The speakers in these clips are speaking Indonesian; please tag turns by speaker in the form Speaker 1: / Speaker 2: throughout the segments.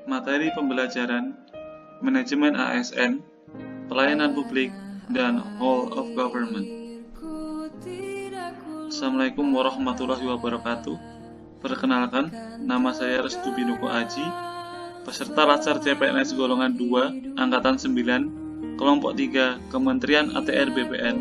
Speaker 1: materi pembelajaran, manajemen ASN, pelayanan publik, dan whole of government. Assalamualaikum warahmatullahi wabarakatuh. Perkenalkan, nama saya Restu Binuko Aji, peserta Latsar CPNS golongan 2, angkatan 9, kelompok 3, Kementerian ATR BPN,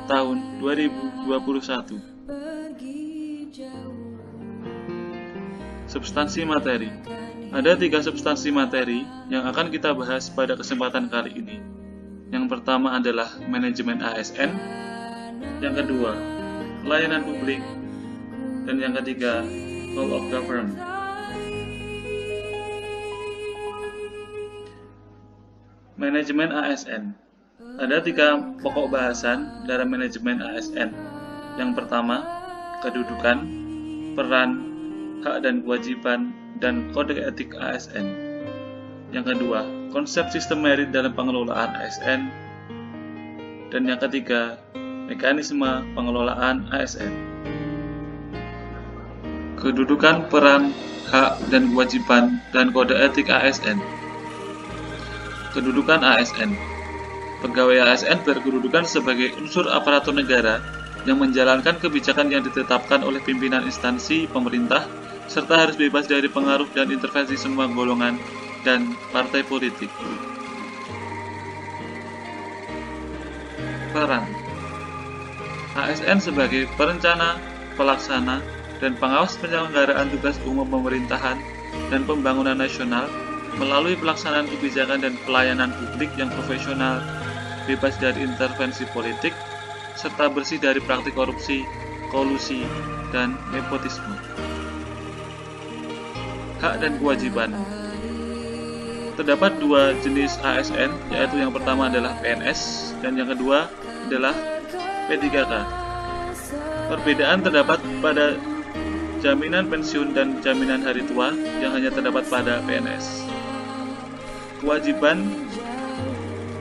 Speaker 1: tahun 2021. Substansi materi. Ada 3 substansi materi yang akan kita bahas pada kesempatan kali ini. Yang pertama adalah manajemen ASN, yang kedua, pelayanan publik, dan yang ketiga, whole of government. Manajemen ASN. Ada 3 pokok bahasan dalam manajemen ASN. Yang pertama, kedudukan, peran, hak dan kewajiban, dan kode etik ASN. Yang kedua, konsep sistem merit dalam pengelolaan ASN. Dan yang ketiga, mekanisme pengelolaan ASN. Kedudukan, peran, hak dan kewajiban, dan kode etik ASN. Kedudukan ASN. Pegawai ASN berkedudukan sebagai unsur aparatur negara yang menjalankan kebijakan yang ditetapkan oleh pimpinan instansi pemerintah, serta harus bebas dari pengaruh dan intervensi semua golongan dan partai politik. Peran ASN sebagai perencana, pelaksana, dan pengawas penyelenggaraan tugas umum pemerintahan dan pembangunan nasional melalui pelaksanaan kebijakan dan pelayanan publik yang profesional, bebas dari intervensi politik, serta bersih dari praktik korupsi, kolusi, dan nepotisme. Hak dan kewajiban. Terdapat 2 jenis ASN, yaitu yang pertama adalah PNS dan yang kedua adalah P3K. Perbedaan terdapat pada jaminan pensiun dan jaminan hari tua yang hanya terdapat pada PNS. Kewajiban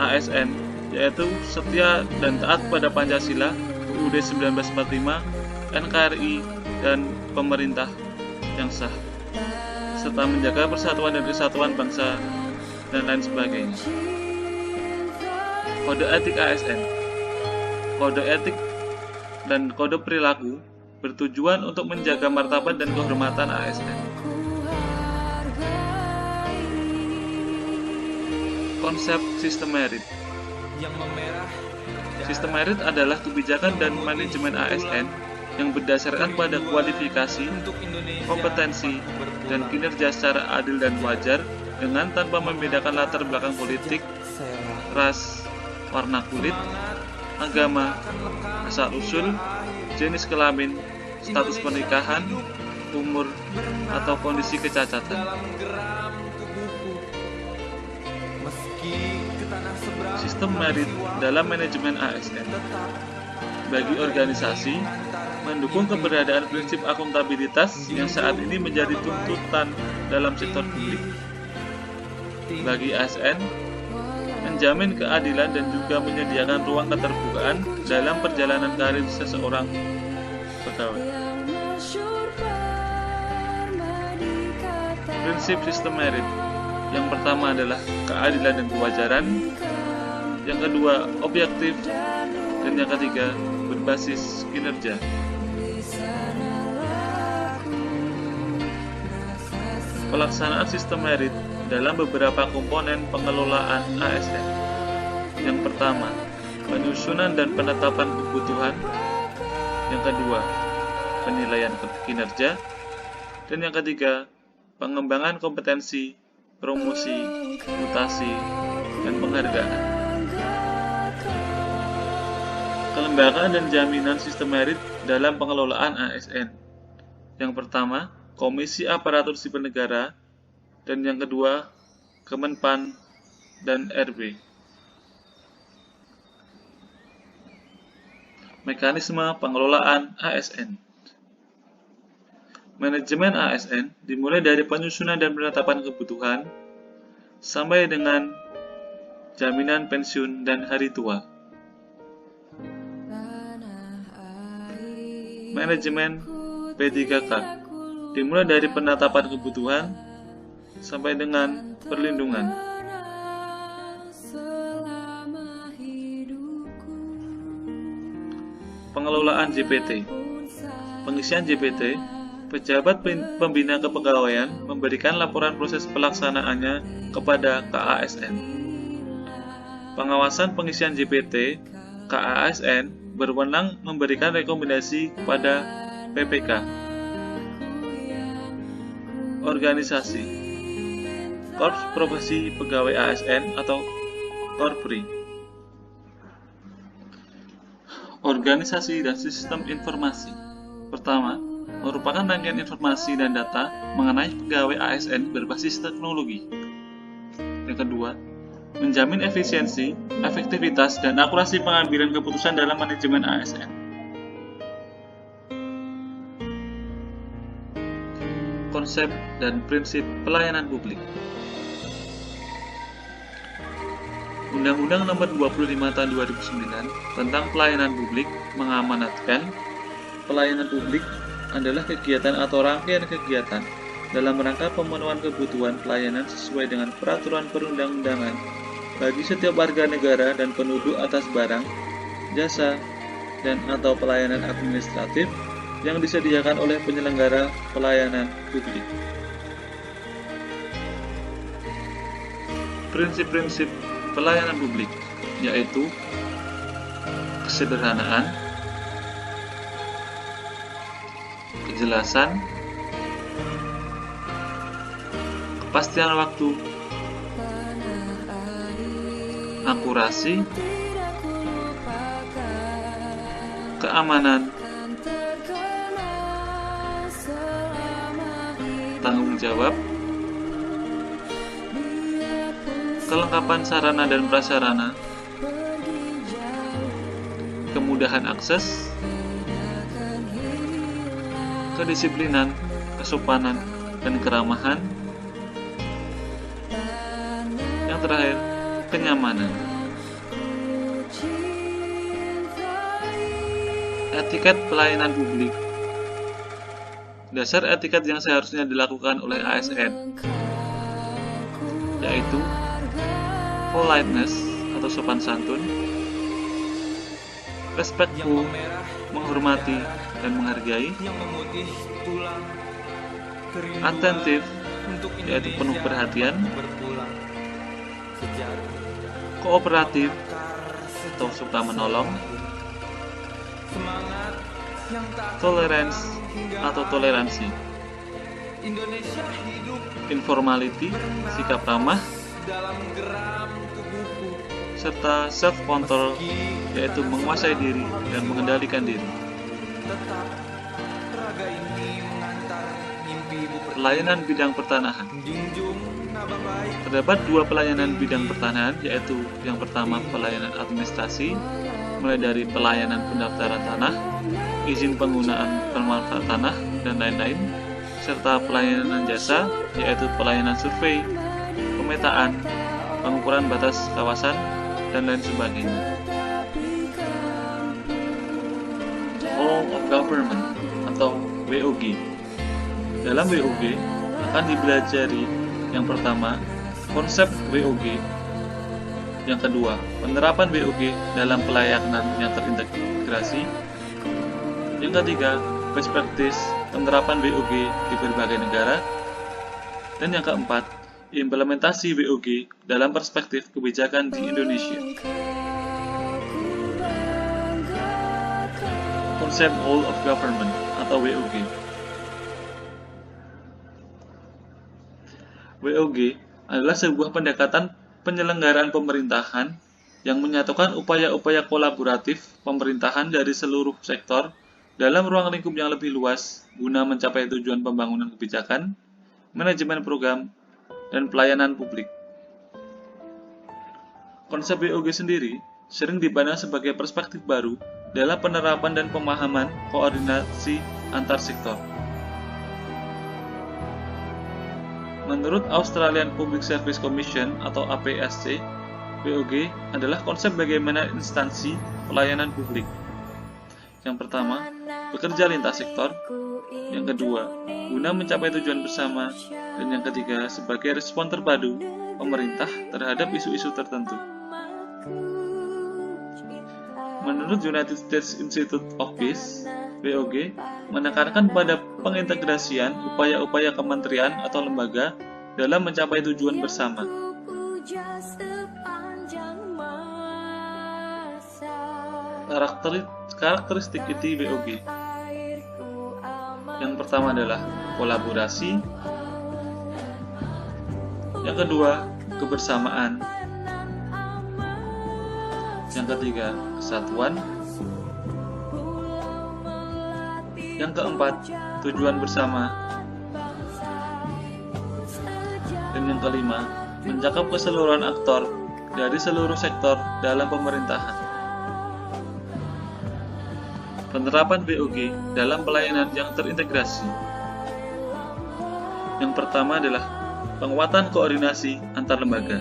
Speaker 1: ASN yaitu setia dan taat pada Pancasila, UUD 1945, NKRI, dan pemerintah yang sah, serta menjaga persatuan dan kesatuan bangsa, dan lain sebagainya. Kode etik ASN. Kode etik dan kode perilaku bertujuan untuk menjaga martabat dan kehormatan ASN. Konsep sistem merit. Sistem merit adalah kebijakan dan manajemen ASN yang berdasarkan pada kualifikasi, kompetensi, dan kinerja secara adil dan wajar dengan tanpa membedakan latar belakang politik, ras, warna kulit, agama, asal-usul, jenis kelamin, status pernikahan, umur, atau kondisi kecacatan. Sistem merit dalam manajemen ASN. Bagi organisasi, mendukung keberadaan prinsip akuntabilitas yang saat ini menjadi tuntutan dalam sektor publik. Bagi ASN, menjamin keadilan dan juga menyediakan ruang keterbukaan dalam perjalanan karir seseorang pegawai. Prinsip sistem merit. Yang pertama adalah keadilan dan kewajaran, yang kedua objektif, dan yang ketiga berbasis kinerja. Pelaksanaan sistem merit dalam beberapa komponen pengelolaan ASN. Yang pertama, penyusunan dan penetapan kebutuhan. Yang kedua, penilaian kinerja. Dan yang ketiga, pengembangan kompetensi, promosi, mutasi, dan penghargaan. Kelembagaan dan jaminan sistem merit dalam pengelolaan ASN. Yang pertama, Komisi Aparatur Sipil Negara, dan yang kedua, Kemenpan dan RB. Mekanisme pengelolaan ASN. Manajemen ASN dimulai dari penyusunan dan penetapan kebutuhan sampai dengan jaminan pensiun dan hari tua. Manajemen P3K dimulai dari penetapan kebutuhan sampai dengan perlindungan. Pengelolaan JPT. Pengisian JPT, pejabat pembina kepegawaian memberikan laporan proses pelaksanaannya kepada KASN. Pengawasan pengisian JPT, KASN berwenang memberikan rekomendasi kepada PPK. Organisasi, Korps Profesi Pegawai ASN atau Korpri. Organisasi dan sistem informasi. Pertama, merupakan rangkaian informasi dan data mengenai pegawai ASN berbasis teknologi. Yang kedua, menjamin efisiensi, efektivitas, dan akurasi pengambilan keputusan dalam manajemen ASN. Konsep dan prinsip pelayanan publik. Undang-Undang Nomor 25 Tahun 2009 tentang Pelayanan Publik mengamanatkan pelayanan publik adalah kegiatan atau rangkaian kegiatan dalam rangka pemenuhan kebutuhan pelayanan sesuai dengan peraturan perundang-undangan bagi setiap warga negara dan penduduk atas barang, jasa, dan atau pelayanan administratif yang disediakan oleh penyelenggara pelayanan publik. Prinsip-prinsip pelayanan publik yaitu kesederhanaan, kejelasan, kepastian waktu, akurasi, keamanan, tanggung jawab, kelengkapan sarana dan prasarana, kemudahan akses, kedisiplinan, kesopanan, dan keramahan. Yang terakhir, kenyamanan. Etiket pelayanan publik. Dasar etiket yang seharusnya dilakukan oleh ASN yaitu politeness atau sopan santun, respectful, menghormati dan menghargai, attentive, yaitu penuh perhatian, kooperatif atau suka menolong, tolerance atau toleransi, informality, sikap ramah, serta self-control, yaitu menguasai diri dan mengendalikan diri. Pelayanan bidang pertanahan. Terdapat dua pelayanan bidang pertanahan, yaitu yang pertama pelayanan administrasi, mulai dari pelayanan pendaftaran tanah, izin penggunaan bermanfaat tanah, dan lain-lain, serta pelayanan jasa, yaitu pelayanan survei, pemetaan, pengukuran batas kawasan, dan lain sebagainya. All of Government atau WOG. Dalam WOG akan dipelajari yang pertama, konsep WOG, yang kedua, penerapan WOG dalam pelayanan yang terintegrasi, yang ketiga, best practice penerapan WOG di berbagai negara, dan yang keempat, implementasi WOG dalam perspektif kebijakan di Indonesia. Konsep Whole of Government atau WOG. WOG adalah sebuah pendekatan penyelenggaraan pemerintahan yang menyatukan upaya-upaya kolaboratif pemerintahan dari seluruh sektor dalam ruang lingkup yang lebih luas guna mencapai tujuan pembangunan kebijakan, manajemen program, dan pelayanan publik. Konsep WOG sendiri sering dipandang sebagai perspektif baru dalam penerapan dan pemahaman koordinasi antar sektor. Menurut Australian Public Service Commission atau APSC, WOG adalah konsep bagaimana instansi pelayanan publik. Yang pertama, bekerja lintas sektor. Yang kedua, guna mencapai tujuan bersama. Dan yang ketiga, sebagai respon terpadu pemerintah terhadap isu-isu tertentu. Menurut United States Institute of Peace, WOG menekankan pada pengintegrasian upaya-upaya kementerian atau lembaga dalam mencapai tujuan bersama. Karakteristik inti WOG. Yang pertama adalah kolaborasi. Yang kedua, kebersamaan. Yang ketiga, kesatuan. Yang keempat, tujuan bersama. Dan yang kelima, mencakup keseluruhan aktor dari seluruh sektor dalam pemerintahan. Penerapan WOG dalam pelayanan yang terintegrasi. Yang pertama adalah penguatan koordinasi antar lembaga.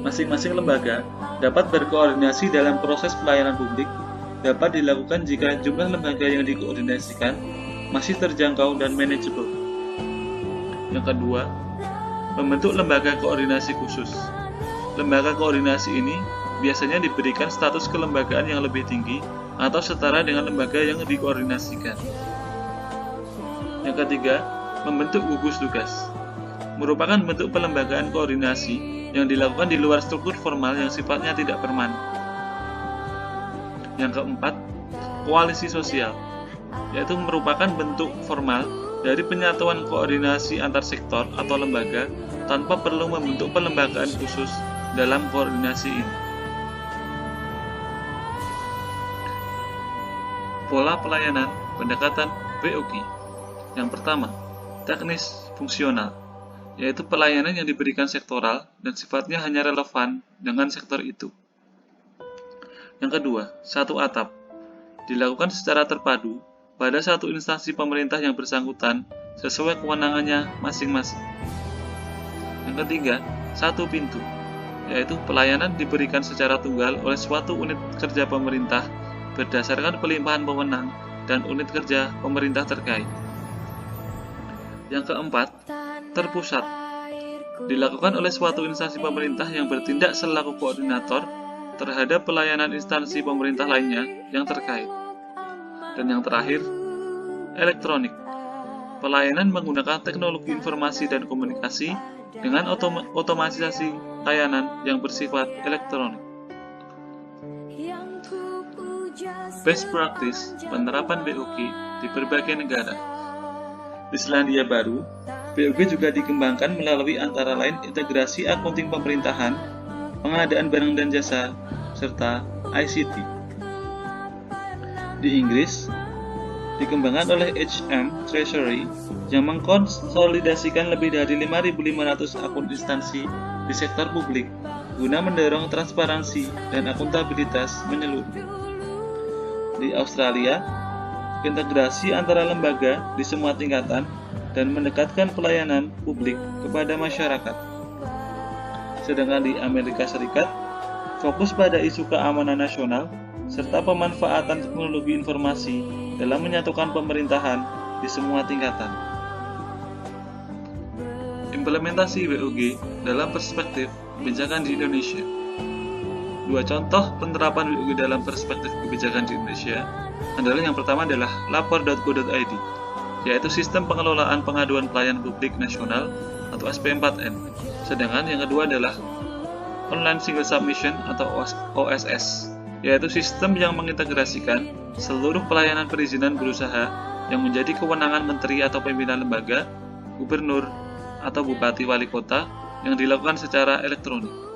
Speaker 1: Masing-masing lembaga dapat berkoordinasi dalam proses pelayanan publik dapat dilakukan jika jumlah lembaga yang dikoordinasikan masih terjangkau dan manageable. Yang kedua, membentuk lembaga koordinasi khusus. Lembaga koordinasi ini biasanya diberikan status kelembagaan yang lebih tinggi atau setara dengan lembaga yang dikoordinasikan. Yang ketiga, membentuk gugus tugas. Merupakan bentuk pelembagaan koordinasi yang dilakukan di luar struktur formal yang sifatnya tidak permanen. Yang keempat, koalisi sosial, yaitu merupakan bentuk formal dari penyatuan koordinasi antar sektor atau lembaga tanpa perlu membentuk pelembagaan khusus dalam koordinasi ini. Pola pelayanan pendekatan WOG. Yang pertama, teknis fungsional, yaitu pelayanan yang diberikan sektoral dan sifatnya hanya relevan dengan sektor itu. Yang kedua, satu atap, dilakukan secara terpadu pada satu instansi pemerintah yang bersangkutan sesuai kewenangannya masing-masing. Yang ketiga, satu pintu, yaitu pelayanan diberikan secara tunggal oleh suatu unit kerja pemerintah berdasarkan pelimpahan pewenang dan unit kerja pemerintah terkait. Yang keempat, terpusat, dilakukan oleh suatu instansi pemerintah yang bertindak selaku koordinator terhadap pelayanan instansi pemerintah lainnya yang terkait. Dan yang terakhir, elektronik, pelayanan menggunakan teknologi informasi dan komunikasi dengan otomatisasi layanan yang bersifat elektronik. Best practice penerapan WOG di berbagai negara. Di Selandia Baru, WOG juga dikembangkan melalui antara lain integrasi akunting pemerintahan, pengadaan barang dan jasa, serta ICT. Di Inggris, dikembangkan oleh HM Treasury yang mengkonsolidasikan lebih dari 5.500 akun instansi di sektor publik guna mendorong transparansi dan akuntabilitas menyeluruh. Di Australia, integrasi antara lembaga di semua tingkatan dan mendekatkan pelayanan publik kepada masyarakat. Sedangkan di Amerika Serikat, fokus pada isu keamanan nasional serta pemanfaatan teknologi informasi dalam menyatukan pemerintahan di semua tingkatan. Implementasi WOG dalam perspektif kebijakan di Indonesia. Dua contoh penerapan WOG dalam perspektif kebijakan di Indonesia adalah yang pertama adalah lapor.go.id, yaitu sistem pengelolaan pengaduan pelayanan publik nasional atau SP4N. Sedangkan yang kedua adalah Online Single Submission atau OSS, yaitu sistem yang mengintegrasikan seluruh pelayanan perizinan berusaha yang menjadi kewenangan menteri atau pimpinan lembaga, gubernur, atau bupati wali kota yang dilakukan secara elektronik.